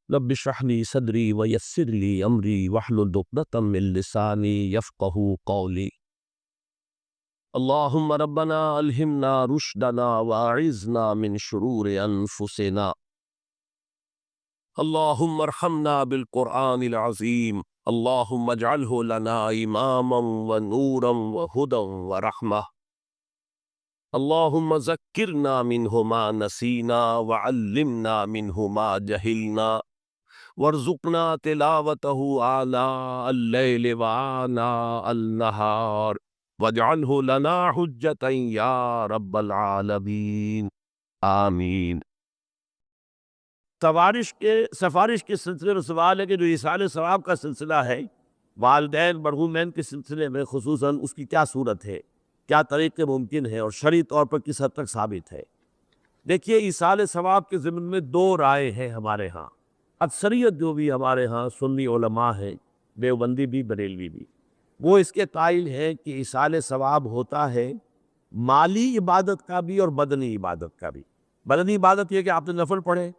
رب اشرح لی صدری ویسر لی امری واحلل عقدۃ من لسانی یفقہوا قولی۔ اللہم ربنا الہمنا رشدنا واعذنا من شرور انفسنا۔ اللہم ارحمنا بالقرآن العظیم، اللہم اجعلہ لنا اماما ونورا وہدی ورحمہ۔ اللہم ذکرنا منہ ما نسینا وعلمنا منہ ما جہلنا وارزقنا تلاوتہ آناء اللیل وآناء النہار واجعلہ لنا حجتا یا رب العالمین، آمین۔ سفارش کے سلسلے میں سوال ہے کہ جو ایصال ثواب کا سلسلہ ہے والدین مرحومین کے سلسلے میں خصوصاً اس کی کیا صورت ہے، کیا طریقے ممکن ہیں اور شرعی طور پر کس حد تک ثابت ہے۔ دیکھیے ایصال ثواب کے ضمن میں دو رائے ہیں ہمارے ہاں۔ اکثریت جو بھی ہمارے ہاں سنی علماء ہیں، دیوبندی بھی بریلوی بھی، وہ اس کے قائل ہیں کہ ایصال ثواب ہوتا ہے مالی عبادت کا بھی اور بدنی عبادت کا بھی۔ بدنی عبادت یہ کہ آپ نے نفل پڑھے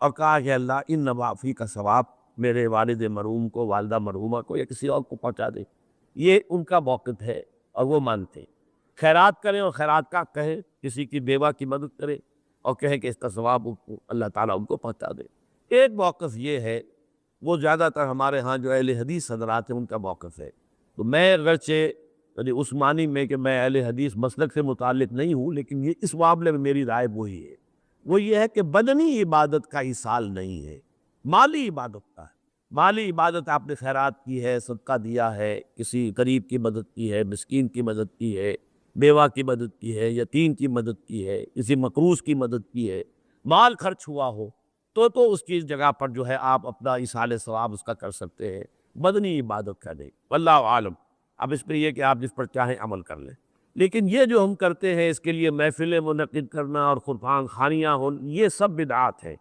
اور کہا کہ اللہ ان نوافی کا ثواب میرے والد مرحوم کو، والدہ مرحومہ کو یا کسی اور کو پہنچا دے، یہ ان کا موقف ہے اور وہ مانتے ہیں۔ خیرات کریں اور خیرات کا کہیں، کسی کی بیوہ کی مدد کریں اور کہیں کہ اس کا ثواب اللہ تعالیٰ ان کو پہنچا دے۔ ایک موقف یہ ہے، وہ زیادہ تر ہمارے ہاں جو اہل حدیث حضرات ہیں ان کا موقف ہے۔ تو میں اگرچہ یعنی اس معنی میں کہ میں اہل حدیث مسلک سے متعلق نہیں ہوں، لیکن یہ اس معاملے میں میری رائے وہی ہے، وہ یہ ہے کہ بدنی عبادت کا ایصال نہیں ہے، مالی عبادت کا ہے۔ مالی عبادت آپ نے خیرات کی ہے، صدقہ دیا ہے، کسی غریب کی مدد کی ہے، مسکین کی مدد کی ہے، بیوہ کی مدد کی ہے، یتیم کی مدد کی ہے، کسی مقروض کی مدد کی ہے، مال خرچ ہوا ہو تو اس کی جگہ پر جو ہے آپ اپنا ایصال ثواب اس کا کر سکتے ہیں، بدنی عبادت کا نہیں۔ واللہ عالم۔ اب اس پہ یہ کہ آپ جس پر چاہیں عمل کر لیں، لیکن یہ جو ہم کرتے ہیں اس کے لیے محفلیں منعقد کرنا اور قربان خانیاں ہوں، یہ سب بدعات ہے۔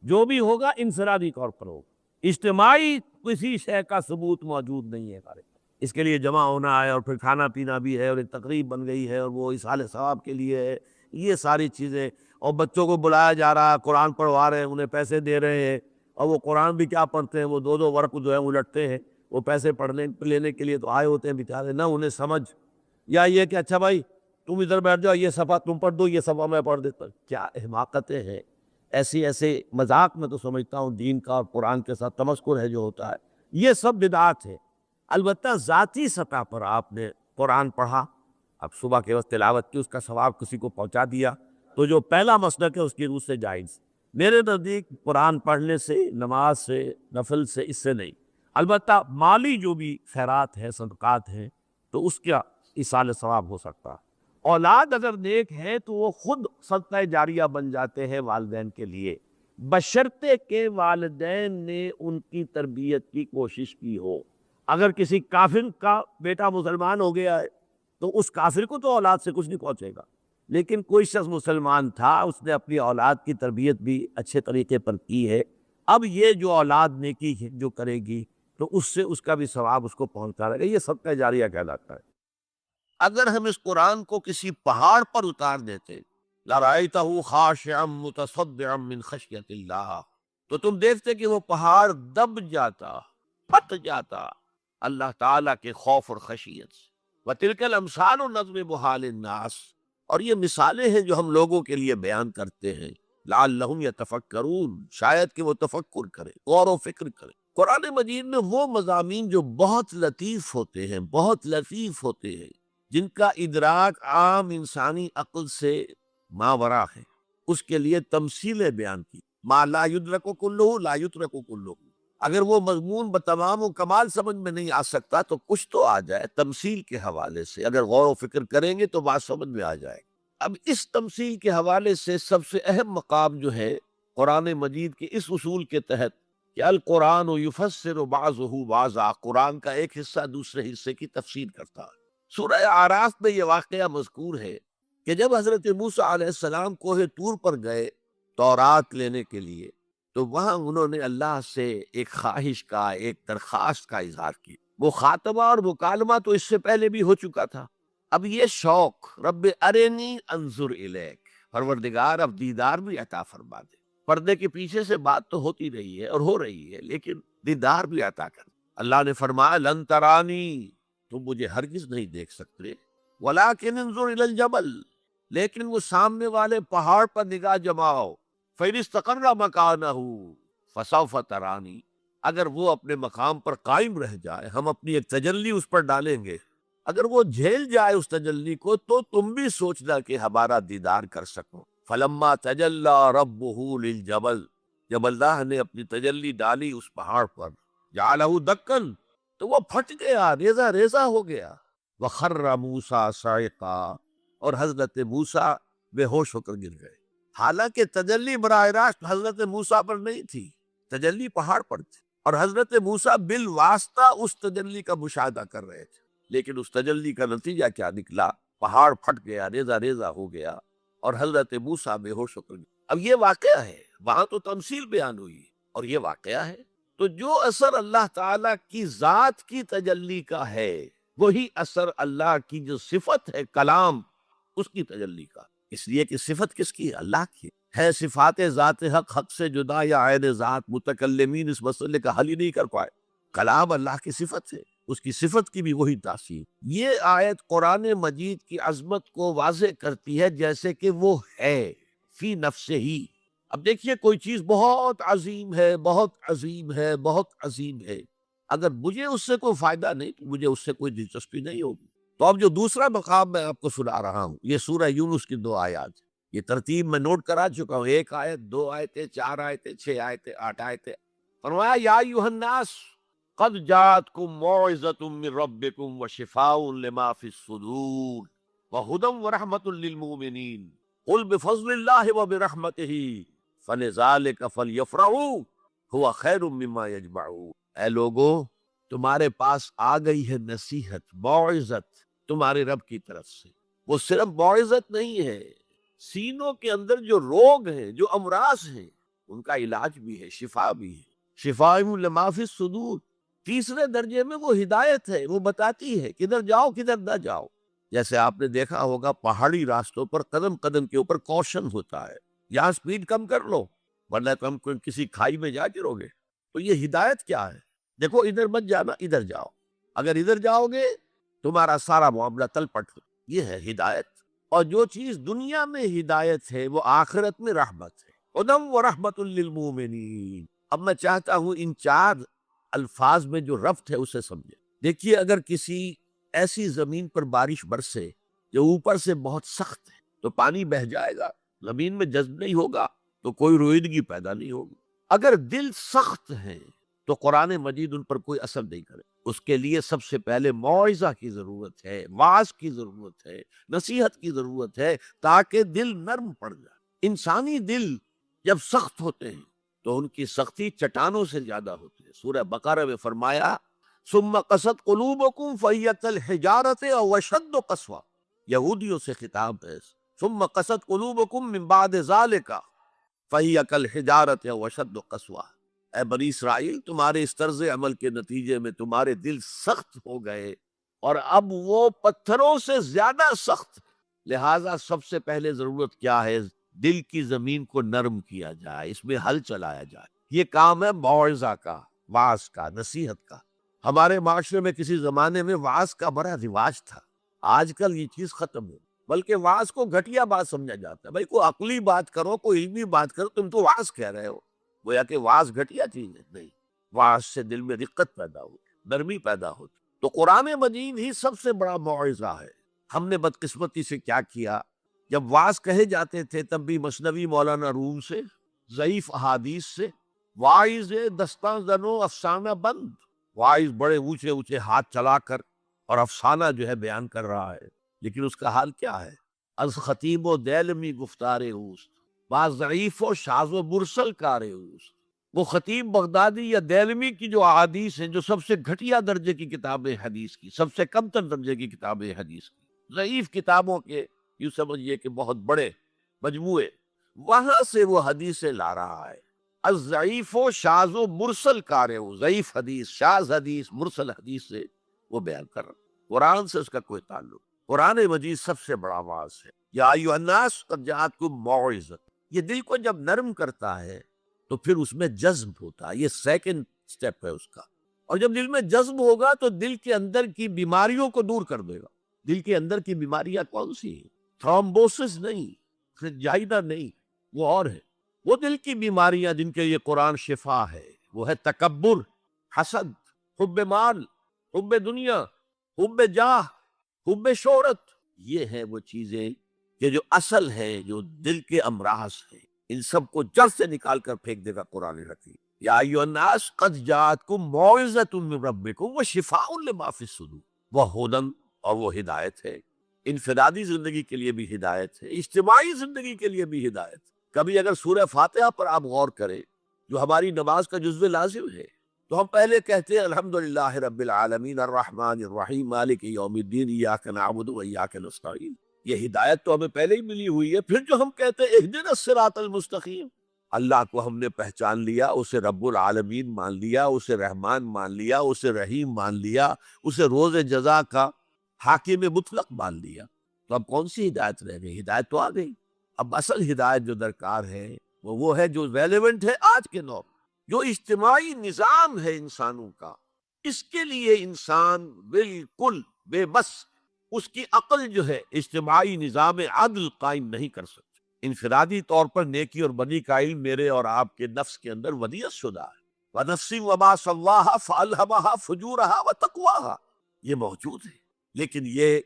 جو بھی ہوگا انفرادی طور پر ہوگا، اجتماعی کسی شے کا ثبوت موجود نہیں ہے ہمارے۔ اس کے لیے جمع ہونا ہے اور پھر کھانا پینا بھی ہے اور ایک تقریب بن گئی ہے اور وہ ایصال ثواب کے لیے ہے، یہ ساری چیزیں۔ اور بچوں کو بلایا جا رہا ہے، قرآن پڑھوا رہے ہیں، انہیں پیسے دے رہے ہیں، اور وہ قرآن بھی کیا پڑھتے ہیں، وہ دو دو ورق جو ہے الٹتے ہیں، وہ پیسے پڑھنے لینے کے لیے تو آئے ہوتے ہیں بیچارے، نہ انہیں سمجھ، یا یہ کہ اچھا بھائی تم ادھر بیٹھ جاؤ، یہ صفحہ تم پڑھ دو، یہ صفحہ میں پڑھ دیتا ہوں۔ کیا حماقتیں ہیں ایسے مذاق میں تو سمجھتا ہوں دین کا اور قرآن کے ساتھ تمسکر ہے جو ہوتا ہے، یہ سب بدعات ہے۔ البتہ ذاتی سطح پر آپ نے قرآن پڑھا، اب صبح کے وقت تلاوت کی، اس کا ثواب کسی کو پہنچا دیا، تو جو پہلا مسلک ہے اس کی روح سے جائز۔ میرے نزدیک قرآن پڑھنے سے، نماز سے، نفل سے، اس سے نہیں۔ البتہ مالی جو بھی خیرات ہیں، صدقات ہیں، تو اس کا ایصال ثواب ہو سکتا ہے۔ اولاد اگر نیک ہے تو وہ خود صدقہ جاریہ بن جاتے ہیں والدین کے لیے، بشرطے کہ والدین نے ان کی تربیت کی کوشش کی ہو۔ اگر کسی کافر کا بیٹا مسلمان ہو گیا ہے تو اس کافر کو تو اولاد سے کچھ نہیں پہنچے گا، لیکن کوئی شخص مسلمان تھا، اس نے اپنی اولاد کی تربیت بھی اچھے طریقے پر کی ہے، اب یہ جو اولاد نیکی جو کرے گی تو اس سے اس کا بھی ثواب اس کو پہنچتا رہے گا، یہ صدقہ جاریہ کہلاتا ہے۔ اگر ہم اس قرآن کو کسی پہاڑ پر اتار دیتے، لَرَأَيْتَهُ خَاشِعًا مُتَصَدِّعًا مِّن خَشْيَةِ اللَّهِ، تو تم دیکھتے کہ وہ پہاڑ دب جاتا، پھٹ جاتا اللہ تعالیٰ کے خوف اور خشیت سے۔ وَتِلْكَ الْأَمْثَالُ نَضْرِبُهَا لِلنَّاسِ، اور یہ مثالیں ہیں جو ہم لوگوں کے لیے بیان کرتے ہیں، لَعَلَّهُمْ يَتَفَكَّرُونَ، شاید کہ وہ تفکر کریں، غور و فکر کریں۔ قرآن مجید میں وہ مضامین جو بہت لطیف ہوتے ہیں، بہت لطیف ہوتے ہیں، جن کا ادراک عام انسانی عقل سے ماورا ہے، اس کے لیے تمثیلیں بیان کی۔ ما لا یدرک کلہ لا یترک کلہ، اگر وہ مضمون بتمام و کمال سمجھ میں نہیں آ سکتا تو کچھ تو آ جائے تمثیل کے حوالے سے، اگر غور و فکر کریں گے تو بات سمجھ میں آ جائے۔ اب اس تمثیل کے حوالے سے سب سے اہم مقام جو ہے قرآن مجید کے اس اصول کے تحت کہ القرآن یفسر بعضہ بعضا، قرآن کا ایک حصہ دوسرے حصے کی تفسیر کرتا ہے۔ سورہ اعراف میں یہ واقعہ مذکور ہے کہ جب حضرت موسیٰ علیہ السلام کوہ طور پر گئے تورات لینے کے لیے، تو وہاں انہوں نے اللہ سے ایک خواہش کا، ایک درخواست کا اظہار کیا۔ وہ خاتمہ اور مکالمہ تو اس سے پہلے بھی ہو چکا تھا، اب یہ شوق، رب ارنی انظر الیک، پروردگار اب دیدار بھی عطا فرما دے۔ پردے کے پیچھے سے بات تو ہوتی رہی ہے اور ہو رہی ہے، لیکن دیدار بھی عطا کر۔ اللہ نے فرمایا لن ترانی، تم مجھے ہرگز نہیں دیکھ سکتے، ولیکن انظر الی الجبل، لیکن وہ سامنے والے پہاڑ پر نگاہ جماؤ، فإن استقر مکانہ فسوف ترانی، اگر وہ اپنے مقام پر قائم رہ جائے، ہم اپنی ایک تجلی اس پر ڈالیں گے، اگر وہ جھیل جائے اس تجلی کو، تو تم بھی سوچنا کہ ہمارا دیدار کر سکو۔ فلما تجلی ربہ للجبل، جب اللہ نے اپنی تجلی ڈالی اس پہاڑ پر، جعلہ دکن، تو وہ پھٹ گیا، ریزہ ریزہ ہو گیا، وخر موسیٰ صعقا، اور حضرت موسیٰ بے ہوش ہو کر گر گئے۔ حالانکہ تجلی براہ راست حضرت موسیٰ پر نہیں تھی، تجلی پہاڑ پر تھی، اور حضرت موسیٰ بالواسطہ اس تجلی کا مشاہدہ کر رہے تھے، لیکن اس تجلی کا نتیجہ کیا نکلا؟ پہاڑ پھٹ گیا، ریزہ ریزہ ہو گیا، اور حضرت موسیٰ بے ہوش ہو کر گئے۔ اب یہ واقعہ ہے، وہاں تو تمثیل بیان ہوئی اور یہ واقعہ ہے، تو جو اثر اللہ تعالیٰ کی ذات کی تجلی کا ہے، وہی اثر اللہ کی جو صفت ہے کلام، اس کی تجلی کا۔ اس لیے کہ صفت کس کی ہے؟ اللہ کی ہے۔ صفات ذات حق، حق سے جدا یا عین ذات، متکلمین اس مسئلے کا حل ہی نہیں کر پائے۔ کلام اللہ کی صفت ہے، اس کی صفت کی بھی وہی تاثیر۔ یہ آیت قرآن مجید کی عظمت کو واضح کرتی ہے، جیسے کہ وہ ہے فی نفسہ ہی۔ اب دیکھیے کوئی چیز بہت عظیم ہے، بہت عظیم ہے، بہت عظیم ہے، اگر مجھے اس سے کوئی فائدہ نہیں تو مجھے اس سے کوئی دلچسپی نہیں ہوگی۔ تو اب جو دوسرا مقام میں آپ کو سنا رہا ہوں، یہ سورہ یونس کی 2 آیات، یہ ترتیب میں نوٹ کرا چکا ہوں، 1 آیت، 2 آیتیں، 4 آیتیں، 6 آیتیں، 8 آیتیں۔ فرمایا یا ایھا الناس قد جاءتکم موعظۃ من ربکم وشفاء لما فی الصدور وہدی ورحمۃ للمؤمنین قل بفضل اللہ وبرحمتہ فلذلک فلیفرحوا ھو خیر مما یجمعون۔ اے لوگو، تمہارے پاس آ گئی ہے نصیحت، موعظت تمہارے رب کی طرف سے۔ وہ صرف موعظت نہیں ہے، سینوں کے اندر جو روگ ہیں، جو امراض ہیں، ان کا علاج بھی ہے، شفا بھی ہے۔ شفاء لما فی الصدور، تیسرے درجے میں وہ ہدایت ہے، وہ بتاتی ہے کدھر جاؤ کدھر نہ جاؤ۔ جیسے آپ نے دیکھا ہوگا پہاڑی راستوں پر قدم قدم کے اوپر کوشن ہوتا ہے، یہاں سپیڈ کم کر لو ورنہ تم کسی کھائی میں جا گرو گے۔ تو یہ ہدایت کیا ہے؟ دیکھو ادھر مت جانا، ادھر جاؤ، اگر ادھر جاؤ گے تمہارا سارا معاملہ تل پٹ ہو۔ یہ ہے ہدایت۔ اور جو چیز دنیا میں ہدایت ہے وہ آخرت میں رحمت ہے، ہدی ورحمۃ للمؤمنین۔ اب میں چاہتا ہوں ان 4 الفاظ میں جو ربط ہے اسے سمجھے۔ دیکھیے اگر کسی ایسی زمین پر بارش برسے جو اوپر سے بہت سخت ہے تو پانی بہہ جائے گا، زمین میں جذب نہیں ہوگا تو کوئی روئیدگی پیدا نہیں ہوگی۔ اگر دل سخت ہیں تو قرآن مجید ان پر کوئی اثر نہیں کرے۔ اس کے لیے سب سے پہلے موعظہ کی ضرورت ہے، وعظ کی ضرورت ہے، نصیحت کی ضرورت ہے، تاکہ دل نرم پڑ جائے۔ انسانی دل جب سخت ہوتے ہیں تو ان کی سختی چٹانوں سے زیادہ ہوتی ہے۔ سورہ بقرہ میں فرمایا ثم قست قلوبکم فہی کالحجارۃ او اشد قسوہ، یہودیوں سے خطاب ہے۔ ثم قست قلوبکم من بعد ذلک فہی کالحجارۃ او اشد قسوہ، اے بنی اسرائیل، تمہارے اس طرز عمل کے نتیجے میں تمہارے دل سخت ہو گئے اور اب وہ پتھروں سے زیادہ سخت۔ لہٰذا سب سے پہلے ضرورت کیا ہے؟ دل کی زمین کو نرم کیا جائے، اس میں حل چلایا جائے۔ یہ کام ہے موعظہ کا، وعظ کا، نصیحت کا۔ ہمارے معاشرے میں کسی زمانے میں وعظ کا بڑا رواج تھا، آج کل یہ چیز ختم ہو، بلکہ وعظ کو گھٹیا بات سمجھا جاتا ہے۔ بھائی کوئی عقلی بات کرو، کوئی علمی بات کرو، تم تو وعظ کہہ رہے ہو، گویا کہ وعظ گھٹیا چیز ہے۔ نہیں، وعظ سے دل میں رقت پیدا ہوتی، نرمی پیدا ہوتی۔ تو قرآن مجید ہی سب سے بڑا موعظہ ہے۔ ہم نے بدقسمتی سے کیا کیا، جب وعظ کہے جاتے تھے تب بھی مثنوی مولانا روم سے، ضعیف احادیث سے، واعظ دستاں زنو افسانہ بند، واعظ بڑے اونچے اونچے ہاتھ چلا کر اور افسانہ جو ہے بیان کر رہا ہے، لیکن اس کا حال کیا ہے؟ از خطیب و دیلمی گفتار اوست، بعض ضعیف و شاذ و مرسل کار اوست۔ وہ خطیب بغدادی یا دیلمی کی جو احادیث ہیں، جو سب سے گھٹیا درجے کی کتابیں حدیث کی، سب سے کم تر درجے کی کتابیں حدیث کی، ضعیف کتابوں کے یوں سمجھیے کہ بہت بڑے مجموعے، وہاں سے وہ حدیثیں لا رہا ہے۔ الضعیف و شاذ و مرسل کارہو، ضعیف حدیث، شاذ حدیث، مرسل حدیث سے وہ بیان کر رہا۔ قرآن سے اس کا کوئی تعلق۔ قرآن مجید سب سے بڑا واعظ ہے۔ یا ایھا الناس قد جاءتکم موعظۃ، یہ دل کو جب نرم کرتا ہے تو پھر اس میں جذب ہوتا ہے، یہ سیکنڈ سٹیپ ہے اس کا۔ اور جب دل میں جذب ہوگا تو دل کے اندر کی بیماریوں کو دور کر دے گا۔ دل کے اندر کی بیماریاں کون سی ہیں؟ تھرومبوسس نہیں، جائدہ نہیں، وہ اور ہے۔ وہ دل کی بیماریاں جن کے لیے قرآن شفا ہے، وہ ہے تکبر، حسد، حب مال، حب دنیا، حب جاہ، حب شہرت۔ یہ ہیں وہ چیزیں کہ جو اصل ہے، جو دل کے امراض ہیں، ان سب کو جڑ سے نکال کر پھینک دے گا قرآن حکیم۔ یا ایھا الناس قد جاءتکم موعظۃ من ربکم وشفاء لما فی الصدور، وہ ہدن، اور وہ ہدایت ہے۔ انفرادی زندگی کے لیے بھی ہدایت ہے، اجتماعی زندگی کے لیے بھی ہدایت۔ کبھی اگر سورہ فاتحہ پر آپ غور کریں، جو ہماری نماز کا جزو لازم ہے، تو ہم پہلے کہتے ہیں الحمدللہ رب العالمین الرحمن الرحیم مالک یوم الدین ایاک نعبد و ایاک نستعین۔ یہ ہدایت تو ہمیں پہلے ہی ملی ہوئی ہے۔ پھر جو ہم کہتے ہیں اہدنا الصراط المستقیم، اللہ کو ہم نے پہچان لیا، اسے رب العالمین مان لیا، اسے رحمان مان لیا، اسے رحیم مان لیا، اسے روز جزا کا حاکم مطلق مان لیا، تو اب کون سی ہدایت رہ گئی؟ ہدایت تو آ گئی۔ اب اصل ہدایت جو درکار ہے وہ ہے جو ریلیونٹ ہے آج کے دور، جو اجتماعی نظام ہے انسانوں کا۔ اس کے لیے انسان بالکل بے بس، اس کی عقل جو ہے اجتماعی نظام عدل قائم نہیں کر سکتی۔ انفرادی طور پر نیکی اور بدی کا علم میرے اور آپ کے نفس کے اندر ودیعت شدہ ہے۔ وَنَفْسٍ وَمَا سَوَّاهَا فَأَلْهَمَهَا فُجُورَهَا وَتَقْوَاهَا، یہ موجود ہے۔ لیکن یہ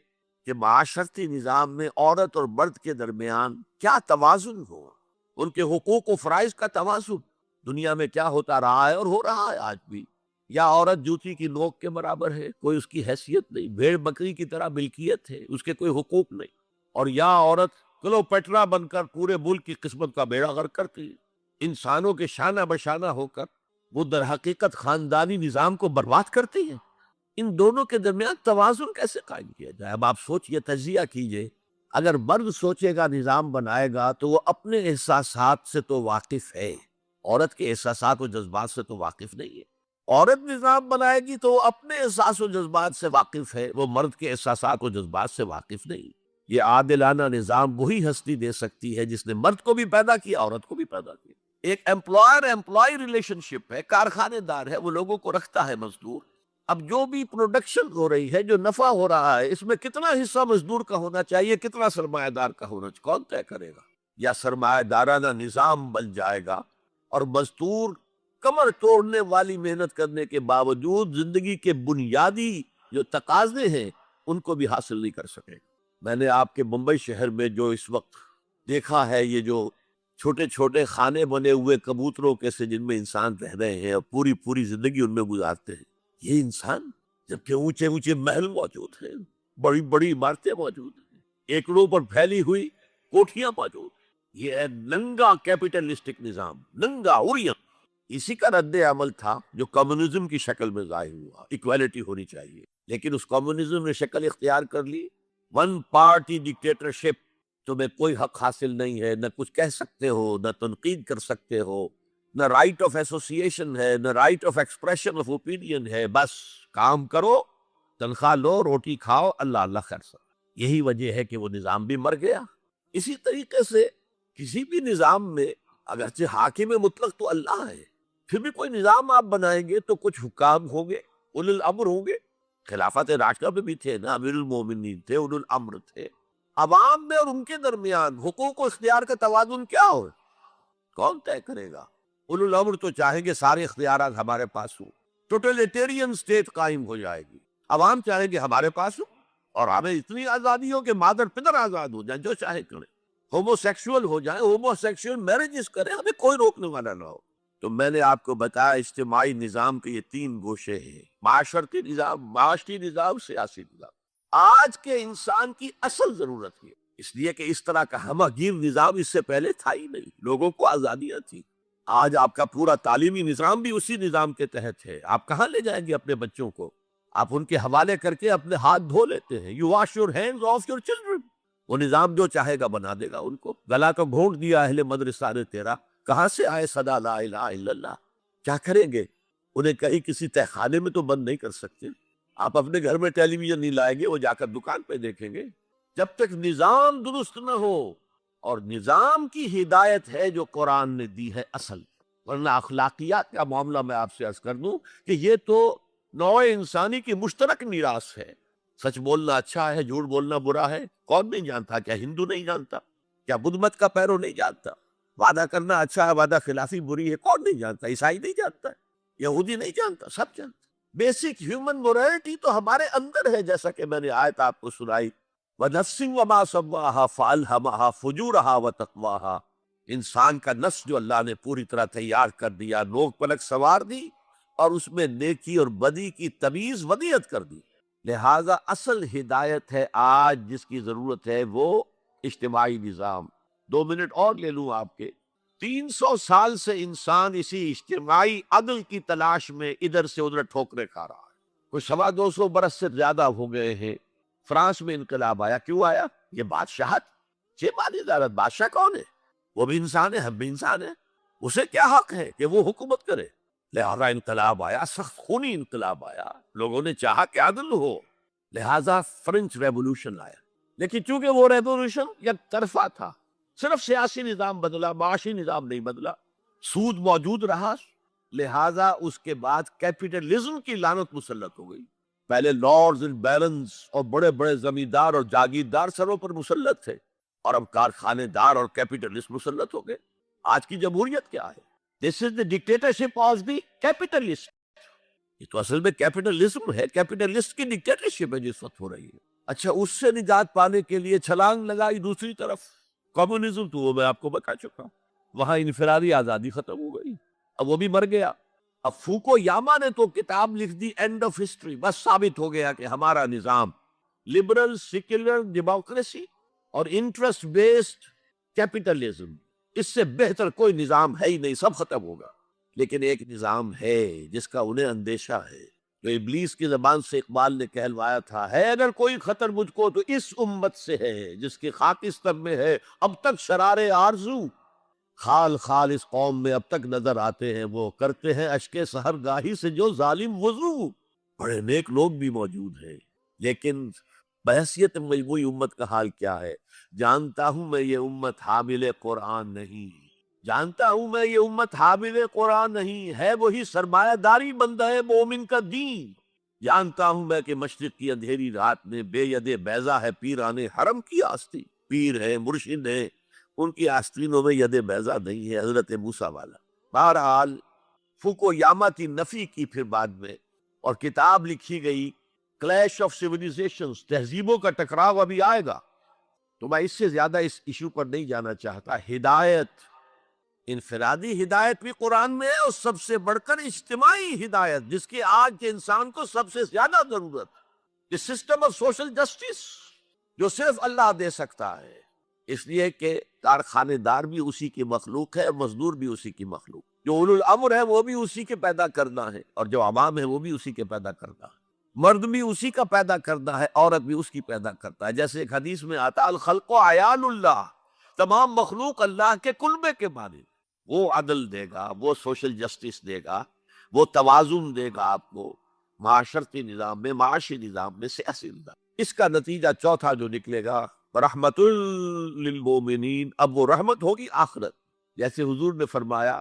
کہ معاشرتی نظام میں عورت اور مرد کے درمیان کیا توازن ہو، ان کے حقوق و فرائض کا توازن دنیا میں کیا ہوتا رہا ہے اور ہو رہا ہے آج بھی۔ یا عورت جوتی کی نوک کے برابر ہے، کوئی اس کی حیثیت نہیں، بھیڑ بکری کی طرح ملکیت ہے، اس کے کوئی حقوق نہیں۔ اور یا عورت کلوپیٹرا بن کر پورے ملک کی قسمت کا بیڑا غرق کرتی ہے، انسانوں کے شانہ بشانہ ہو کر وہ در حقیقت خاندانی نظام کو برباد کرتی ہے۔ ان دونوں کے درمیان توازن کیسے قائم کیا جائے؟ اب آپ سوچئے، تجزیہ کیجئے۔ اگر مرد سوچے گا، نظام بنائے گا، تو وہ اپنے احساسات سے تو واقف ہے، عورت کے احساسات و جذبات سے تو واقف نہیں ہے۔ عورت نظام بنائے گی تو وہ اپنے احساس و جذبات سے واقف ہے، وہ مرد کے احساسات و جذبات سے واقف نہیں۔ یہ عادلانہ نظام وہی ہستی دے سکتی ہے جس نے مرد کو بھی پیدا کیا، عورت کو بھی پیدا کیا۔ ایک امپلائر امپلائی ریلیشن شپ ہے، کارخانے دار ہے، وہ لوگوں کو رکھتا ہے مزدور۔ اب جو بھی پروڈکشن ہو رہی ہے، جو نفع ہو رہا ہے، اس میں کتنا حصہ مزدور کا ہونا چاہیے، کتنا سرمایہ دار کا ہونا چاہیے، کون طے کرے گا؟ یا سرمایہ دارانہ نظام بن جائے گا اور مزدور کمر توڑنے والی محنت کرنے کے باوجود زندگی کے بنیادی جو تقاضے ہیں ان کو بھی حاصل نہیں کر سکے۔ میں نے آپ کے ممبئی شہر میں جو اس وقت دیکھا ہے، یہ جو چھوٹے چھوٹے خانے بنے ہوئے کبوتروں کے سے جن میں انسان رہ رہے ہیں اور پوری زندگی ان میں گزارتے ہیں، یہ انسان، جبکہ اونچے اونچے محل موجود ہیں، بڑی بڑی عمارتیں موجود ہیں، ایکڑوں پر پھیلی ہوئی کوٹھیاں موجود ہیں، یہ ہے ننگا کیپٹلسٹک نظام، ننگا اوریت۔ اسی کا رد عمل تھا جو کمیونزم کی شکل میں ظاہر ہوا، ایکویلٹی ہونی چاہیے، لیکن اس کمیونزم نے شکل اختیار کر لی، ون پارٹی ڈکٹیٹرشپ۔ تمہیں کوئی حق حاصل نہیں ہے، نہ کچھ کہہ سکتے ہو، نہ تنقید کر سکتے ہو، نہ رائٹ آف ایسوسیشن ہے، نہ right of expression of opinion ہے۔ بس کام کرو، تنخواہ لو، روٹی کھاؤ، اللہ اللہ خیر سب۔ یہی وجہ ہے کہ وہ نظام بھی مر گیا۔ اسی طریقے سے کسی بھی نظام میں اگرچہ حاکم مطلق تو اللہ ہے، پھر بھی کوئی نظام آپ بنائیں گے تو کچھ حکام ہوں گے، اولو الامر ہوں گے۔ خلافت راشدہ میں بھی تھے نا، امیر المومنین تھے، اولو الامر تھے۔ عوام میں اور ان کے درمیان حقوق و اختیار کا توازن کیا ہو، کون طے کرے گا؟ اولو الامر تو چاہیں گے سارے اختیارات ہمارے پاس ہوں، ٹوٹلیٹیرین سٹیٹ قائم ہو جائے گی۔ عوام چاہیں گے ہمارے پاس ہوں اور ہمیں اتنی آزادی ہو کہ مادر پدر آزاد ہو جائیں، جو چاہے کریں، ہومو سیکشول ہو جائیں، ہومو سیکشول میرجز کریں، ہمیں کوئی روکنے والا نہ ہو۔ تو میں نے آپ کو بتایا اجتماعی نظام کے یہ تین گوشے ہیں، معاشرتی نظام، معاشی نظام، سیاسی نظام۔ آج کے انسان کی اصل ضرورت ہے، اس لیے کہ اس طرح کا ہمہ گیر نظام اس سے پہلے تھا ہی نہیں، لوگوں کو آزادیاں تھیں۔ آج آپ کا پورا تعلیمی نظام بھی اسی نظام کے تحت ہے۔ آپ کہاں لے جائیں گے اپنے بچوں کو؟ آپ ان کے حوالے کر کے اپنے ہاتھ دھو لیتے ہیں، you wash your hands of your children. وہ نظام جو چاہے گا بنا دے گا ان کو۔ گلا تو گھونٹ دیا اہل مدرسہ نے تیرا، کہاں سے آئے صدا لا الہ الا اللہ؟ کیا کریں گے؟ انہیں کہیں کسی تہ خانے میں تو بند نہیں کر سکتے۔ آپ اپنے گھر میں ٹیلی ویژن نہیں لائیں گے، وہ جا کر دکان پہ دیکھیں گے۔ جب تک نظام درست نہ ہو، اور نظام کی ہدایت ہے جو قرآن نے دی ہے اصل. ورنہ اخلاقیات کا معاملہ میں آپ سے عرض کر دوں کہ یہ تو نوع انسانی کی مشترک میراث ہے. سچ بولنا اچھا ہے، جھوٹ بولنا برا ہے، کون نہیں جانتا؟ کیا ہندو نہیں جانتا؟ کیا بدھ مت کا پیرو نہیں جانتا؟ وعدہ کرنا اچھا ہے، وعدہ خلافی بری ہے، کون نہیں جانتا؟ عیسائی نہیں جانتا، یہودی نہیں جانتا، سب جانتا. بیسک ہیومن مورالٹی تو ہمارے اندر ہے، جیسا کہ میں نے آیت آپ کو سنائی. وَنَفْسٍ وَمَا سَوَّاهَا فَأَلْهَمَهَا فُجُورَهَا وَتَقْوَاهَا. انسان کا نفس جو اللہ نے پوری طرح تیار کر دیا، نوک پلک سوار دی، اور اس میں نیکی اور بدی کی تمیز ودیت کر دی. لہذا اصل ہدایت ہے آج جس کی ضرورت ہے وہ اجتماعی نظام. 2 منٹ اور لے لوں آپ کے. 300 سال سے انسان اسی اجتماعی عدل کی تلاش میں ادھر سے ادھر ٹھوکرے کھا رہا ہے. کوئی 250 برس سے زیادہ ہو گئے ہیں. فرانس میں انقلاب آیا، کیوں آیا؟ یہ بادشاہت، چھ ادارت. بادشاہ کون ہے؟ وہ بھی انسان ہے، ہم بھی انسان ہیں. اسے کیا حق ہے کہ وہ حکومت کرے؟ لہذا انقلاب آیا، سخت خونی انقلاب آیا. لوگوں نے چاہا کہ عدل ہو، لہذا فرنچ ریولوشن آیا. لیکن چونکہ وہ ریولوشن یک طرفہ تھا، صرف سیاسی نظام بدلا، معاشی نظام نہیں بدلا. سود موجود رہا، لہذا اس کے بعد کیپٹلزم کی لعنت مسلط ہو گئی. پہلے لارڈز اینڈ بیرنز اور بڑے بڑے زمیندار اور جاگیردار سروں پر مسلط تھے، اور اب کارخانے دار اور کیپٹلسٹ مسلط ہو گئے. آج کی جمہوریت کیا ہے؟ دس از دا ڈکٹیٹرشپ آف دی کیپٹلسٹ. یہ تو اصل میں کیپٹلزم ہے، کیپٹلسٹ کی ڈکٹیٹرشپ ہے جس وقت ہو رہی ہے. اچھا، اس سے نجات پانے کے لیے چھلانگ لگائی دوسری طرف کمیونزم، تو وہ میں آپ کو بتا چکا ہوں. وہاں انفرادی آزادی ختم ہو گئی، اب وہ بھی مر گیا. اب فوکو یاما نے تو کتاب لکھ دی اینڈ آف ہسٹری. بس ثابت ہو گیا کہ ہمارا نظام لبرل سیکولر ڈیموکریسی اور انٹرسٹ بیسڈ کیپٹلزم، اس سے بہتر کوئی نظام ہے ہی نہیں، سب ختم ہوگا. لیکن ایک نظام ہے جس کا انہیں اندیشہ ہے، جو ابلیس کی زبان سے اقبال نے کہلوایا تھا، ہے اگر کوئی خطر مجھ کو تو اس امت سے ہے جس کی خاکستر میں ہے اب تک شرار آرزو. خال خال اس قوم میں اب تک نظر آتے ہیں، وہ کرتے ہیں اشک سحر گاہی سے جو ظالم وضو. بڑے نیک لوگ بھی موجود ہیں، لیکن بحیثیت مجموعی امت کا حال کیا ہے؟ جانتا ہوں میں یہ امت حامل قرآن نہیں، جانتا ہوں میں یہ امت حامل قرآن نہیں، ہے وہی سرمایہ داری بندہ ہے مومن کا دین. جانتا ہوں میں کہ مشرق کی اندھیری رات میں بے ید بیضا ہے پیران حرم کی آستی. پیر ہے، مرشد ہے، ان کی آستینوں میں ید بیضا نہیں ہے، حضرت موسیٰ والا. بہرحال فوکو یاما کی نفی کی پھر بعد میں، اور کتاب لکھی گئی کلیش آف سیویلائزیشنز، تہذیبوں کا ٹکراؤ ابھی آئے گا. تو میں اس سے زیادہ اس ایشو پر نہیں جانا چاہتا. ہدایت، انفرادی ہدایت بھی قرآن میں ہے، اور سب سے بڑھ کر اجتماعی ہدایت جس کی آج کے انسان کو سب سے زیادہ ضرورت. یہ سسٹم آف سوشل جسٹس جو صرف اللہ دے سکتا ہے، اس لیے کہ کارخانے دار بھی اسی کی مخلوق ہے اور مزدور بھی اسی کی مخلوق. جو اولو الامر ہے وہ بھی اسی کے پیدا کرنا ہے، اور جو عوام ہے وہ بھی اسی کے پیدا کرنا ہے. مرد بھی اسی کا پیدا کرنا ہے، عورت بھی اس کی پیدا کرتا ہے. جیسے ایک حدیث میں آتا الخلق عیال اللہ، تمام مخلوق اللہ کے کلبے کے معنی. وہ عدل دے گا، وہ سوشل جسٹس دے گا، وہ توازن دے گا آپ کو معاشرتی نظام میں، معاشی نظام میں، سیاسی نظام. اس کا نتیجہ چوتھا جو نکلے گا رحمت للمومنین. اب وہ رحمت ہوگی آخرت. جیسے حضور نے فرمایا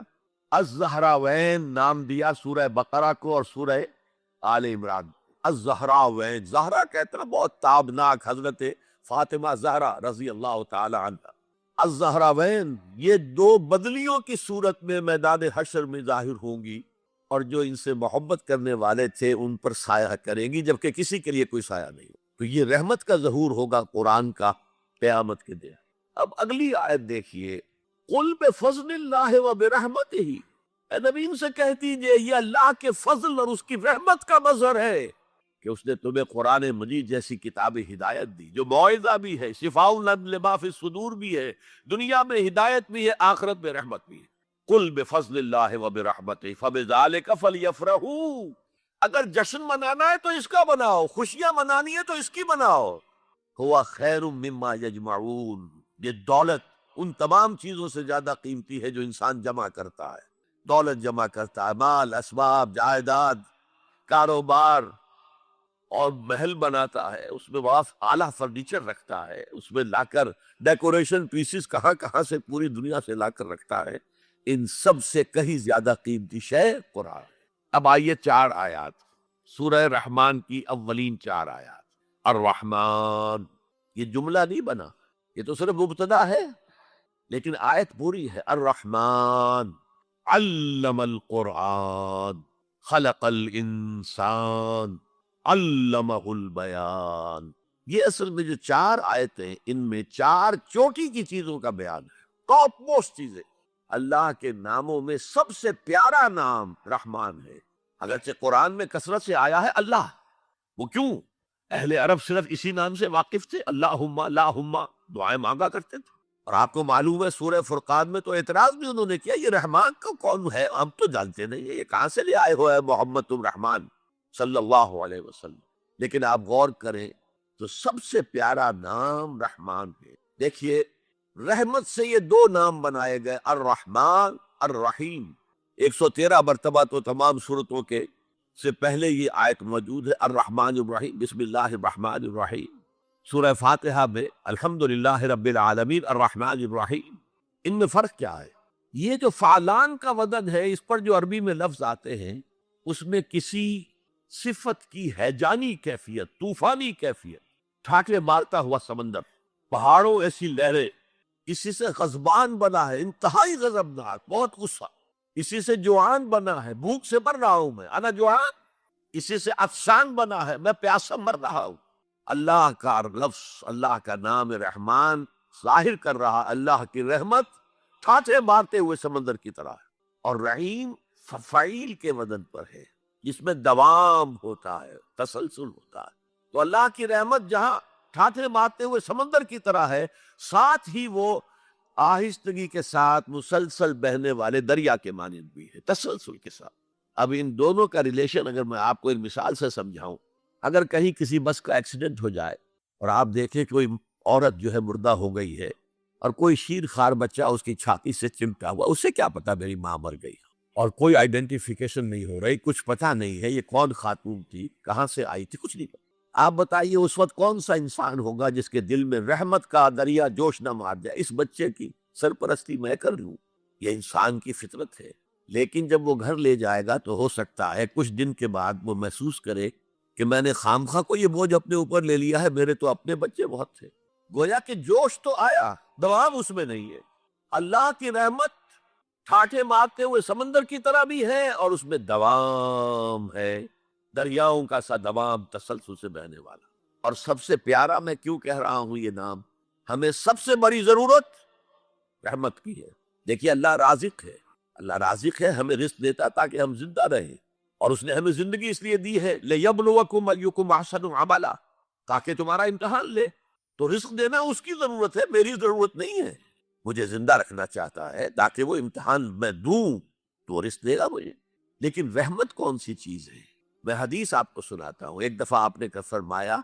الزہراوین نام دیا سورہ بقرہ کو اور سورہ آل عمران. الزہراوین، زہرا کہتے ہیں بہت تابناک حضرت فاطمہ زہرا رضی اللہ تعالی عنہ. الزہراوین یہ دو بدلیوں کی صورت میں میدان حشر میں ظاہر ہوں گی، اور جو ان سے محبت کرنے والے تھے ان پر سایہ کریں گی، جبکہ کسی کے لیے کوئی سایہ نہیں. تو یہ رحمت کا ظہور ہوگا قرآن کا قیامت کے دن. اب اگلی آیت دیکھیے، قل بفضل اللہ وبرحمتہ. اے نبی ان سے کہہ دیجئے یہ اللہ کے فضل اور اس کی رحمت کا مظہر ہے کہ اس نے تمہیں قرآن مجید جیسی کتاب ہدایت دی، جو موعظہ بھی ہے، شفاء لما فی الصدور بھی ہے، دنیا میں ہدایت بھی ہے، آخرت میں رحمت بھی ہے. قل بفضل اللہ وبرحمتہ فبذلک فلیفرحوا. اگر جشن منانا ہے تو اس کا مناؤ، خوشیاں منانی ہے تو اس کی مناؤ. ہوا خیر مما یجمعون. یہ دولت ان تمام چیزوں سے زیادہ قیمتی ہے جو انسان جمع کرتا ہے. دولت جمع کرتا ہے، مال، اسباب، جائیداد، کاروبار، اور محل بناتا ہے، اس میں بڑا اعلیٰ فرنیچر رکھتا ہے، اس میں لا کر ڈیکوریشن پیسز کہاں کہاں سے پوری دنیا سے لا کر رکھتا ہے، ان سب سے کہیں زیادہ قیمتی شے قرآن ہے۔ اب آئیے 4 آیات، سورہ رحمان کی اولین 4 آیات۔ الرحمن، یہ جملہ نہیں بنا، یہ تو صرف مبتدا ہے، لیکن آیت پوری ہے۔ الرحمن علم القرآن خلق الانسان علمہ البیان۔ یہ اصل میں جو 4 آیتیں، ان میں 4 چوٹی کی چیزوں کا بیان ہے، ٹاپ موسٹ چیزیں۔ اللہ کے ناموں میں سب سے پیارا نام رحمان ہے، اگرچہ قرآن میں کثرت سے آیا ہے اللہ۔ وہ کیوں؟ اہل عرب صرف اسی نام سے واقف تھے، اللہم اللہم دعائیں مانگا کرتے تھے۔ اور آپ کو معلوم ہے سورہ فرقان میں تو اعتراض بھی انہوں نے کیا، یہ رحمان کا کون ہے؟ ہم تو جانتے نہیں، یہ کہاں سے لے آئے ہو ہے محمد تم رحمان صلی اللہ علیہ وسلم۔ لیکن آپ غور کریں تو سب سے پیارا نام رحمان ہے۔ دیکھیے رحمت سے یہ 2 نام بنائے گئے، الرحمن الرحیم۔ 113 مرتبہ تو تمام صورتوں کے سے پہلے یہ آیت موجود ہے، الرحمن الرحیم، بسم اللہ الرحمن الرحیم۔ سورہ فاتحہ میں الحمدللہ رب العالمین الرحمن الرحیم۔ ان میں فرق کیا ہے؟ یہ جو فعلان کا وزن ہے، اس پر جو عربی میں لفظ آتے ہیں، اس میں کسی صفت کی ہیجانی کیفیت، طوفانی کیفیت، ٹھاٹھے مارتا ہوا سمندر، پہاڑوں ایسی لہریں، اسی سے غضبان بنا ہے، انتہائی غضبناک، بہت غصہ۔ اسی سے جوعان بنا ہے، بھوک سے مر رہا ہوں میں، انا جوعان۔ اسی سے عطشان بنا ہے، میں پیاسا مر رہا ہوں۔ اللہ کا لفظ، اللہ کا نام رحمان ظاہر کر رہا اللہ کی رحمت ٹھاٹھے مارتے ہوئے سمندر کی طرح ہے۔ اور رحیم فعیل کے وزن پر ہے، جس میں دوام ہوتا ہے، تسلسل ہوتا ہے۔ تو اللہ کی رحمت جہاں ٹھاٹھے مارتے ہوئے سمندر کی طرح ہے، ساتھ ہی وہ آہستگی کے ساتھ مسلسل بہنے والے دریا کے مانند بھی ہے، تسلسل کے ساتھ۔ اب ان دونوں کا ریلیشن اگر میں آپ کو ایک مثال سے سمجھاؤں، اگر کہیں کسی بس کا ایکسیڈنٹ ہو جائے اور آپ دیکھیں کوئی عورت جو ہے مردہ ہو گئی ہے اور کوئی شیر خوار بچہ اس کی چھاتی سے چمٹا ہوا، اسے کیا پتا میری ماں مر گئی، اور کوئی آئیڈینٹیفیکیشن نہیں ہو رہی، کچھ پتا نہیں ہے یہ کون خاتون تھی، کہاں سے آئی تھی، کچھ نہیں پتا۔ آپ بتائیے اس وقت کون سا انسان ہوگا جس کے دل میں رحمت کا دریا جوش نہ مار جائے، اس بچے کی سرپرستی میں کر لوں، یہ انسان کی فطرت ہے۔ لیکن جب وہ گھر لے جائے گا تو ہو سکتا ہے کچھ دن کے بعد وہ محسوس کرے کہ میں نے خامخواہ کو یہ بوجھ اپنے اوپر لے لیا ہے، میرے تو اپنے بچے بہت تھے۔ گویا کہ جوش تو آیا، دوام اس میں نہیں ہے۔ اللہ کی رحمت ٹھاٹھے مارتے ہوئے سمندر کی طرح بھی ہے، اور اس میں دوام ہے، دریاؤں کا سا دوام، تسلسل سے بہنے والا۔ اور سب سے پیارا میں کیوں کہہ رہا ہوں یہ نام؟ ہمیں سب سے بڑی ضرورت رحمت کی ہے۔ دیکھیے اللہ رازق ہے، اللہ رازق ہے، ہمیں رزق دیتا تاکہ ہم زندہ رہیں، اور اس نے ہمیں زندگی اس لیے دی ہے لِيَبْلُوَكُمْ أَيُّكُمْ أَحْسَنُ عَمَلًا، تاکہ تمہارا امتحان لے۔ تو رزق دینا اس کی ضرورت ہے، میری ضرورت نہیں ہے۔ مجھے زندہ رکھنا چاہتا ہے تاکہ وہ امتحان میں دوں تو وہ رزق دے گا مجھے۔ لیکن رحمت کون سی چیز ہے؟ میں حدیث آپ کو سناتا ہوں۔ ایک دفعہ آپ نے فرمایا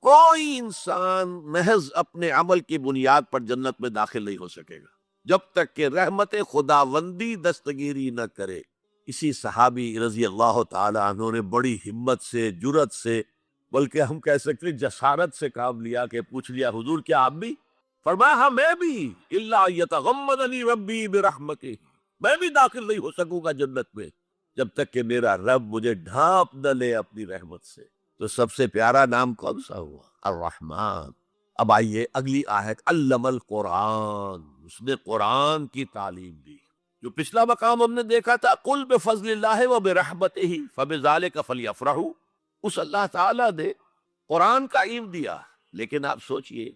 کوئی انسان محض اپنے عمل کی بنیاد پر جنت میں داخل نہیں ہو سکے گا جب تک کہ رحمت خداوندی دستگیری نہ کرے۔ اسی صحابی رضی اللہ تعالی عنہ نے بڑی ہمت سے، جرأت سے، بلکہ ہم کہہ سکتے جسارت سے کام لیا کہ پوچھ لیا حضور کیا آپ بھی؟ فرمایا ہاں میں بھی، الا یتغمدنی ربی برحمتہ، میں بھی داخل نہیں ہو سکوں گا جنت میں جب تک کہ میرا رب مجھے ڈھانپ نہ لے اپنی رحمت سے۔ تو سب سے پیارا نام کون سا ہوا؟ الرحمن۔ اب آئیے اگلی آیت، علم القرآن، اس نے قرآن کی تعلیم دی۔ جو پچھلا مقام ہم نے دیکھا تھا قل بفضل اللہ وبرحمتہ فبذلک فلیفرحوا، اس اللہ تعالیٰ نے قرآن کا علم دیا، لیکن آپ سوچئے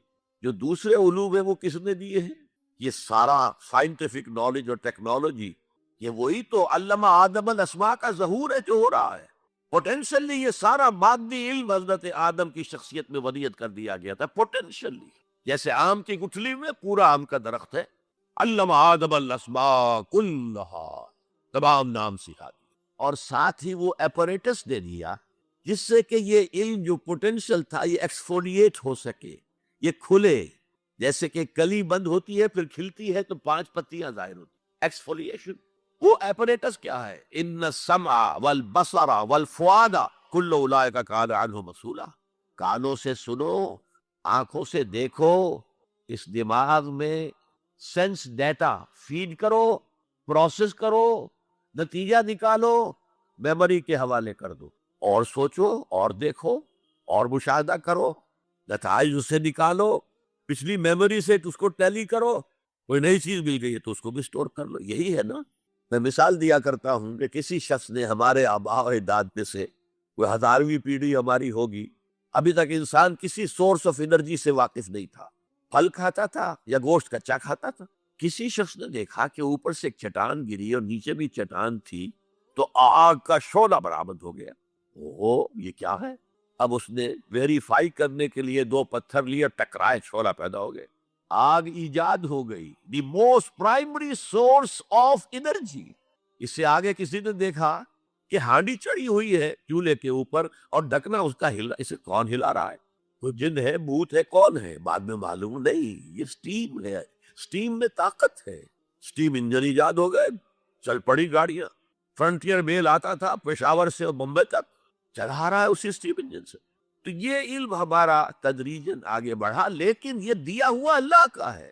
جو دوسرے علوم ہیں وہ کس نے دیے ہیں؟ یہ سارا سائنٹیفک نالج اور ٹیکنالوجی، یہ وہی تو علم آدم الاسماء کا ظہور ہے جو ہو رہا ہے۔ پوٹینشلی یہ سارا مادی علم حضرت آدم کی شخصیت میں ودیعت کر دیا گیا تھا، پوٹینشلی۔ جیسے آم کی گٹھلی میں پورا آم کا درخت ہے، علم آدم الاسماء کلہا، تمام نام سکھا دیے، اور ساتھ ہی وہ ایپریٹس دے دیا جس سے کہ یہ علم جو پوٹینشل تھا یہ ایکسفولیٹ ہو سکے، یہ کھلے۔ جیسے کہ کلی بند ہوتی ہے پھر کھلتی ہے تو 5 پتیاں ظاہر ہوتی، ایکسفولیشن۔ وہ ایپریٹس کیا ہے؟ ان السمع والبصر والفؤاد کل اولئک کان عنہ مسئولا۔ کانوں سے سنو، آنکھوں سے دیکھو، اس دماغ میں سینس ڈیٹا فیڈ کرو، پروسیس کرو، نتیجہ نکالو، میموری کے حوالے کر دو، اور سوچو اور دیکھو اور مشاہدہ کرو، نتائج اس سے نکالو، پچھلی میموری سے اس کو ٹیلی کرو، کوئی نئی چیز مل گئی ہے تو اس کو بھی سٹور کر لو۔ یہی ہے نا۔ میں مثال دیا کرتا ہوں کہ کسی شخص نے ہمارے آباء و اجداد میں سے کوئی 1000ویں پیڑھی ہماری ہوگی، ابھی تک انسان کسی سورس آف انرجی سے واقف نہیں تھا، پھل کھاتا تھا یا گوشت کچا کھاتا تھا۔ کسی شخص نے دیکھا کہ اوپر سے ایک چٹان گری اور نیچے بھی چٹان تھی، تو آگ کا شعلہ برآمد ہو گیا۔ اوہ یہ کیا ہے؟ اب اس نے ویریفائی کرنے کے لیے 2 پتھر لیے، ٹکرائے، شعلہ پیدا ہو گئے، آگ ایجاد ہو گئی، the most primary source of energy. اس سے آگے کسی نے دیکھا کہ ہانڈی چڑھی ہوئی ہے چولہے کے اوپر اور ڈھکنا اس کا ہلا، اسے کون ہلا رہا ہے؟ کوئی جن ہے، بھوت ہے، کون ہے؟ بعد میں معلوم نہیں، یہ سٹیم ہے، سٹیم میں طاقت ہے۔ سٹیم انجن ایجاد ہو گئے، چل پڑی گاڑیاں۔ فرنٹیئر میل آتا تھا پشاور سے اور بمبئی تک، چلا رہا ہے اسی سٹیم انجن سے۔ تو یہ علم ہمارا تدریجاً آگے بڑھا، لیکن یہ دیا ہوا اللہ کا ہے۔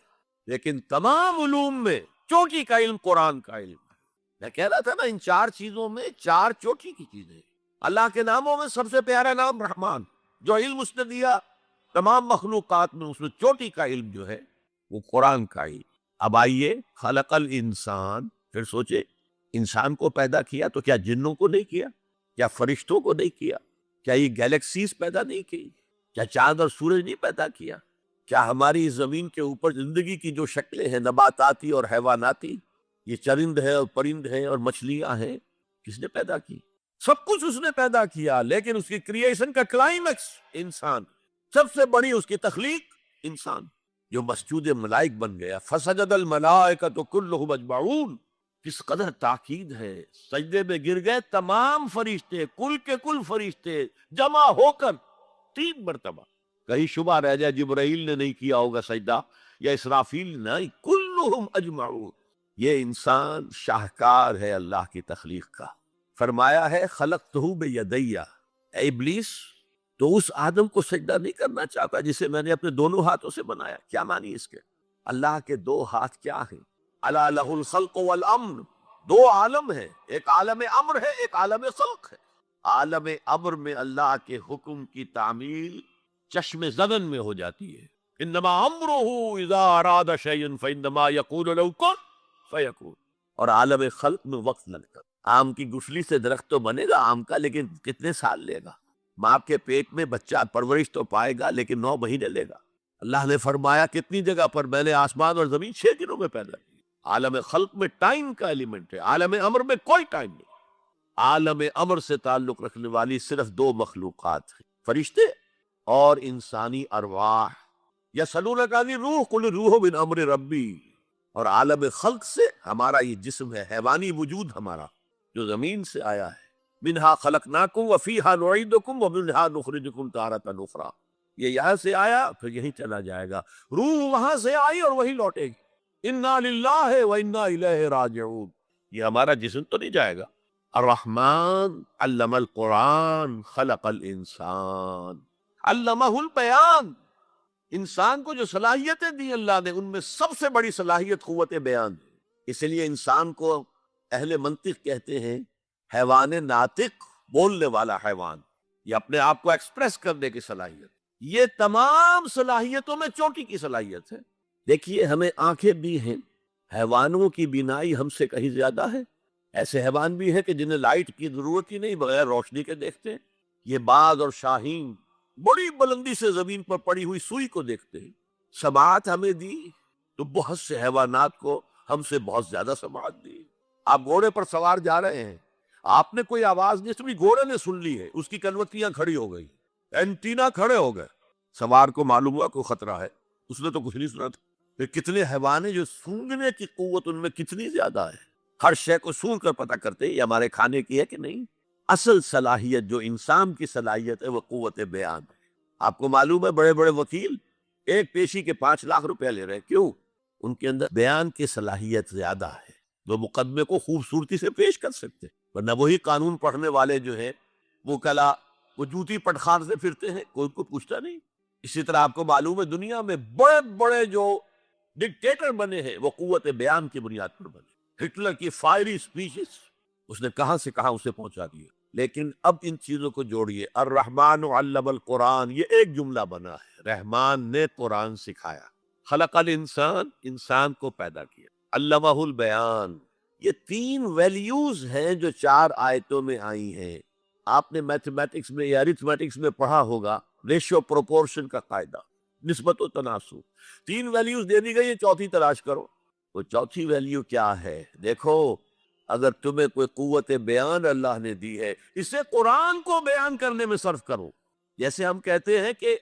لیکن تمام علوم میں چوٹی کا علم قرآن کا علم ہے۔ میں کہہ رہا تھا نا، ان 4 چیزوں میں 4 چوٹی کی چیزیں۔ اللہ کے ناموں میں سب سے پیارا نام رحمان، جو علم اس نے دیا تمام مخلوقات میں، اس میں چوٹی کا علم جو ہے وہ قرآن کا علم۔ اب آئیے، خلق الانسان، پھر سوچے انسان کو پیدا کیا تو کیا جنوں کو نہیں کیا؟ کیا فرشتوں کو نہیں کیا؟ کیا یہ گیلیکسیز پیدا نہیں کی؟ کیا چاند اور سورج نہیں پیدا کیا؟ کیا ہماری زمین کے اوپر زندگی کی جو شکلیں ہیں، نباتاتی اور حیواناتی، یہ چرند ہے اور پرند ہیں اور مچھلیاں ہیں، کس نے پیدا کی؟ سب کچھ اس نے پیدا کیا، لیکن اس کی کریشن کا کلائمیکس انسان، سب سے بڑی اس کی تخلیق انسان، جو مسجود ملائک بن گیا۔ فسجد الملائکۃ کلھم اجمعون، کس قدر تاکید ہے، سجدے میں گر گئے تمام فرشتے، کل کے کل فرشتے جمع ہو کر 3 مرتبہ۔ کہیں شبہ رہ جائے جبرائیل نے نہیں کیا ہوگا سجدہ یا اسرافیل، نہیں، کلھم اجمعون۔ یہ انسان شاہکار ہے اللہ کی تخلیق کا۔ فرمایا ہے خلقتہ بیدی، اے ابلیس تو اس آدم کو سجدہ نہیں کرنا چاہتا جسے میں نے اپنے دونوں ہاتھوں سے بنایا۔ کیا معنی اس کے؟ اللہ کے 2 ہاتھ کیا ہیں؟ الا لہ الخلق والامر، 2 عالم ہیں، ایک عالم امر ہے، ایک عالم خلق ہے۔ عالم امر میں اللہ کے حکم کی تعمیل چشم زدن میں ہو جاتی ہے، انما امرہ اذا اراد شیئا فانما یقول له کن فیکون۔ اور عالم خلق میں وقت لگتا ہے۔ آم کی گٹھلی سے درخت تو بنے گا آم کا، لیکن کتنے سال لے گا؟ ماں کے پیٹ میں بچہ پرورش تو پائے گا، لیکن 9 مہینے لے گا۔ اللہ نے فرمایا کتنی جگہ پر میں نے آسمان اور زمین 6 دنوں میں پیدا کی۔ عالم خلق میں ٹائم کا ایلیمنٹ ہے، عالم امر میں کوئی ٹائم نہیں۔ عالم امر سے تعلق رکھنے والی صرف 2 مخلوقات ہیں، فرشتے اور انسانی ارواح۔ یسألونک عن الروح قل الروح من امر ربی۔ اور عالم خلق سے ہمارا یہ جسم ہے، حیوانی وجود ہمارا جو زمین سے آیا ہے، منہا خلقناکم وفیہا نعیدکم ومنہا نخرجکم تارۃ اخری۔ یہ یہاں سے آیا پھر یہیں چلا جائے گا، روح وہاں سے آئی اور وہی لوٹے گی۔ انا للہ وانا الیہ راجعون۔ یہ ہمارا جسم تو نہیں جائے گا۔ الرحمن علم القرآن خلق الانسان علمہ البیان۔ انسان کو جو صلاحیتیں دی اللہ نے، ان میں سب سے بڑی صلاحیت قوت بیان ہے۔ اس لیے انسان کو اہل منطق کہتے ہیں حیوان ناطق، بولنے والا حیوان، یہ اپنے آپ کو ایکسپریس کرنے کی صلاحیت۔ یہ تمام صلاحیتوں میں چوٹی کی صلاحیت ہے۔ دیکھیے ہمیں آنکھیں بھی ہیں، حیوانوں کی بینائی ہم سے کہیں زیادہ ہے۔ ایسے حیوان بھی ہیں کہ جنہیں لائٹ کی ضرورت ہی نہیں، بغیر روشنی کے دیکھتے ہیں۔ یہ باز اور شاہین بڑی بلندی سے زمین پر پڑی ہوئی سوئی کو دیکھتے ہیں۔ سماعت ہمیں دی تو بہت سے حیوانات کو ہم سے بہت زیادہ سماعت دی۔ آپ گھوڑے پر سوار جا رہے ہیں، آپ نے کوئی آواز نہیں سنی، گھوڑے نے سن لی ہے، اس کی کنوتیاں کھڑی ہو گئی، اینٹینا کھڑے ہو گئے، سوار کو معلوم ہوا کوئی خطرہ ہے، اس نے تو کچھ نہیں سنا تھا۔ پھر کتنے حیوان ہیں جو سونگنے کی قوت ان میں کتنی زیادہ ہے، ہر شے کو سون کر پتہ کرتے ہیں یہ ہمارے کھانے کی ہے کہ نہیں۔ اصل صلاحیت جو انسان کی صلاحیت ہے وہ قوت بیان ہے۔ آپ کو معلوم ہے بڑے بڑے وکیل ایک پیشی کے 5 لاکھ روپے لے رہے ہیں، کیوں؟ ان کے اندر بیان کی صلاحیت زیادہ ہے، وہ مقدمے کو خوبصورتی سے پیش کر سکتے، ورنہ وہی قانون پڑھنے والے جو ہیں وکلا وہ جوتی پٹخار سے پھرتے ہیں، کوئی کو پوچھتا نہیں۔ اسی طرح آپ کو معلوم ہے دنیا میں بڑے بڑے جو ڈکٹیٹر بنے ہیں وہ قوت بیان کی بنیاد پر بنے۔ ہٹلر کی فائری سپیچز اس نے کہاں سے کہاں اسے پہنچا دیا۔ لیکن اب ان چیزوں کو جوڑیے، الرحمن علم القرآن، یہ ایک جملہ بنا ہے، رحمان نے قرآن سکھایا، خلق الانسان، انسان کو پیدا کیا، علمہ البیان، یہ تین ویلیوز ہیں جو 4 آیتوں میں آئی ہیں۔ آپ نے میتھمیٹکس میں یا ارتھمیٹکس میں پڑھا ہوگا، ریشو پروپورشن کا قاعدہ، نسبت و تناسب، 3 ویلیوز دے دی گئی ہے، چوتھی تلاش کرو۔ وہ چوتھی ویلیو کیا ہے؟ دیکھو، اگر تمہیں کوئی قوت بیان اللہ نے دی ہے، اسے قرآن کو بیان کرنے میں صرف کرو۔ جیسے ہم کہتے ہیں کہ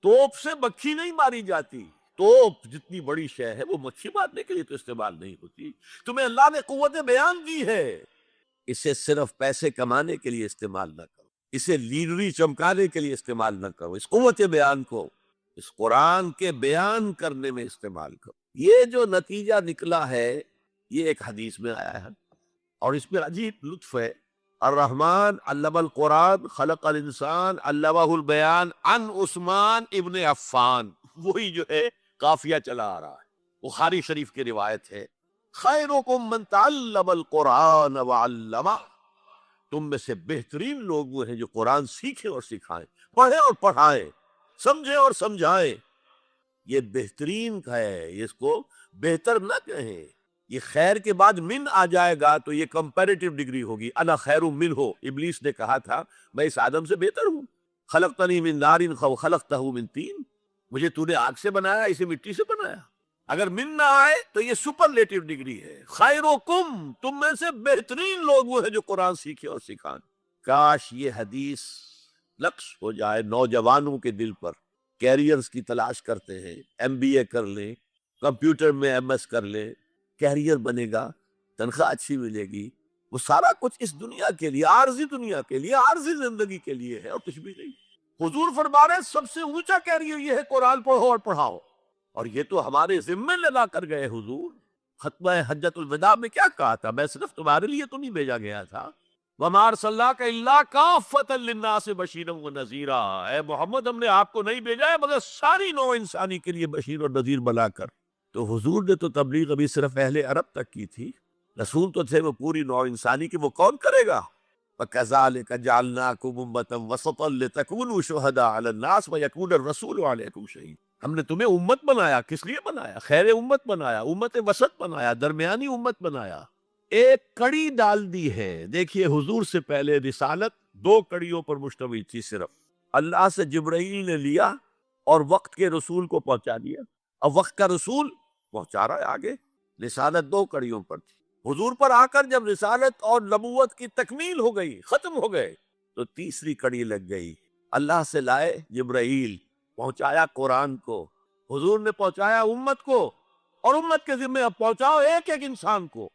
توپ سے مکھی نہیں ماری جاتی، توپ جتنی بڑی شے ہے وہ مکھی مارنے کے لیے تو استعمال نہیں ہوتی۔ تمہیں اللہ نے قوت بیان دی ہے، اسے صرف پیسے کمانے کے لیے استعمال نہ کرو، اسے لیڈری چمکانے کے لیے استعمال نہ کرو، اس قوت بیان کو اس قرآن کے بیان کرنے میں استعمال کرو۔ یہ جو نتیجہ نکلا ہے یہ ایک حدیث میں آیا ہے، اور اس میں عجیب لطف ہے، الرحمن علم القرآن خلق الانسان علمہ البیان عن عثمان ابن عفان، وہی جو ہے قافیہ چلا آ رہا ہے، بخاری شریف کی روایت ہے، خیرکم من تعلم القرآن وعلمہ، تم میں سے بہترین لوگ وہ ہیں جو قرآن سیکھیں اور سکھائیں، پڑھیں اور پڑھائیں، سمجھیں اور سمجھائیں۔ یہ بہترین کا ہے، اس کو بہتر نہ کہیں۔ یہ خیر کے بعد من آ جائے گا تو یہ کمپیریٹیو ڈگری ہوگی، انا خیر منہ، ابلیس نے کہا تھا میں اس آدم سے بہتر ہوں، خلقتنی من نار خلقتہ من طین، مجھے تو نے آگ سے بنایا، اسے مٹی سے بنایا۔ اگر من نہ آئے تو یہ سپرلیٹیو ڈگری ہے، خیرکم، تم میں سے بہترین لوگ وہ ہیں جو قرآن سیکھیں اور سکھائیں۔ کاش یہ حدیث نقش ہو جائے نوجوانوں کے دل پر، کیریئرز کی تلاش کرتے ہیں، ایم بی اے کر لیں، کمپیوٹر میں ایم ایس کر لیں، کیریئر بنے گا، تنخواہ اچھی ملے گی، وہ سارا کچھ اس دنیا کے لیے، عارضی دنیا کے لیے، عارضی زندگی کے لیے ہے اور کچھ بھی نہیں۔ حضور فرما رہے ہیں سب سے اونچا کیریئر یہ ہے قرآن پڑھو اور پڑھاؤ، اور یہ تو ہمارے ذمے لگا کر گئے حضور۔ ختمہ حجۃ الوداع میں کیا کہا تھا؟ میں صرف تمہارے لیے تو نہیں بھیجا گیا تھا، وَمَا أَرْسَلْنَاكَ إِلَّا كَافَّةً لِلنَّاسِ بَشِيرًا وَنَذِيرًا، اے محمد ہم نے آپ کو نہیں بھیجا ہے مگر ساری نوع انسانی کے لیے بشیر اور نذیر بنا کر۔ تو حضور نے تو تبلیغ ابھی صرف اہل عرب تک کی تھی، رسول تو تھے وہ پوری نوع انسانی کی، وہ کون کرے گا؟ وَكَذَلِكَ جَعَلْنَاكُمْ أُمَّةً وَسَطًا لِتَكُونُوا شُهَدَاءَ عَلَى النَّاسِ وَيَكُونَ الرَّسُولُ عَلَيْكُمْ شَهِيدًا۔ ہم نے تمہیں امت بنایا، کس لیے بنایا؟ خیر امت بنایا، امت وسط بنایا، درمیانی امت بنایا، ایک کڑی ڈال دی ہے۔ دیکھیے حضور سے پہلے رسالت 2 کڑیوں پر مشتمل تھی صرف، اللہ سے جبرائیل نے لیا اور وقت کے رسول کو پہنچا دیا، اب وقت کا رسول پہنچا رہا ہے آگے۔ رسالت 2 کڑیوں پر تھی، حضور پر آ کر جب رسالت اور نبوت کی تکمیل ہو گئی، ختم ہو گئے، تو تیسری کڑی لگ گئی، اللہ سے لائے جبرائیل، پہنچایا قرآن کو، حضور نے پہنچایا امت کو، اور امت کے ذمہ اب پہنچاؤ ایک ایک انسان کو۔